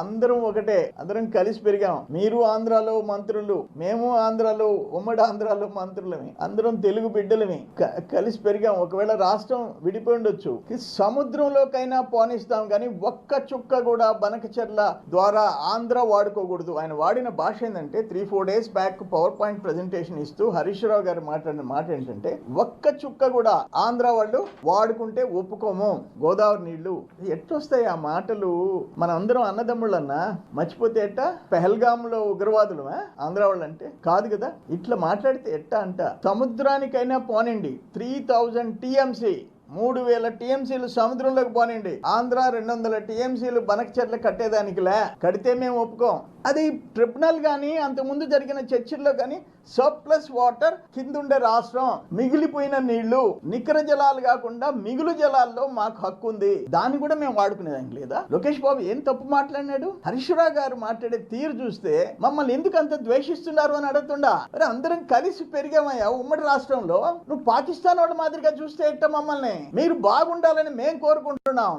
అందరం ఒకటే, అందరం కలిసి పెరిగాం. మీరు ఆంధ్రాలో మంత్రులు, మేము ఆంధ్రాలో, ఉమ్మడి ఆంధ్రాలో మంత్రులమే, అందరం తెలుగు బిడ్డలమే, కలిసి పెరిగాం. ఒకవేళ రాష్ట్రం విడిపోయి ఉండొచ్చు, సముద్రంలోకైనా పోనిస్తాం కానీ ఒక్క చుక్క కూడా బనకచెర్ల ద్వారా ఆంధ్ర వాడుకోకూడదు. ఆయన వాడిన భాష ఏంటంటే 3-4 days back power point presentation ఇస్తూ హరీష్ రావు గారు మాట్లాడిన మాట ఏంటంటే ఒక్క చుక్క కూడా ఆంధ్ర వాళ్ళు వాడుకుంటే ఒప్పుకోము గోదావరి నీళ్లు. ఎట్టొస్తాయి ఆ మాటలు? మన అందరం అన్నదమ్ముళ్ళన్నా మర్చిపోతే ఎట్ట? పెహల్గాంలో ఉగ్రవాదులు ఆంధ్ర వాళ్ళు అంటే కాదు కదా. ఇట్లా మాట్లాడితే ఎట్టా అంట? సముద్రానికైనా పోనండి, 3000 TMC 3000 TMCలు సముద్రంలోకి పోనండి, ఆంధ్ర 200 TMCలు బనకచెర్ల కట్టేదానికిలే, కడితే మేము ఒప్పుకోం. అది ట్రిబ్యునల్ కానీ అంతకుముందు జరిగిన చర్చల్లో కానీ సర్ప్లస్ వాటర్ కిందుండే రాష్ట్రం, మిగిలిపోయిన నీళ్లు నికర జలాలు కాకుండా మిగులు జలాల్లో మాకు హక్కు ఉంది, దాన్ని కూడా మేము వాడుకునేదానికి లేదా? లోకేష్ బాబు ఏం తప్పు మాట్లాడినాడు? హరీష్ రావు గారు మాట్లాడే తీరు చూస్తే మమ్మల్ని ఎందుకు అంత ద్వేషిస్తున్నారు అని అడుగుతుండా? అరే అందరం కలిసి పెరిగామయ్యా ఉమ్మడి రాష్ట్రంలో. నువ్వు పాకిస్తాన్ వాడి మాదిరిగా చూస్తే ఎట్ట? మమ్మల్ని మీరు బాగుండాలని మేము కోరుకుంటున్నాం.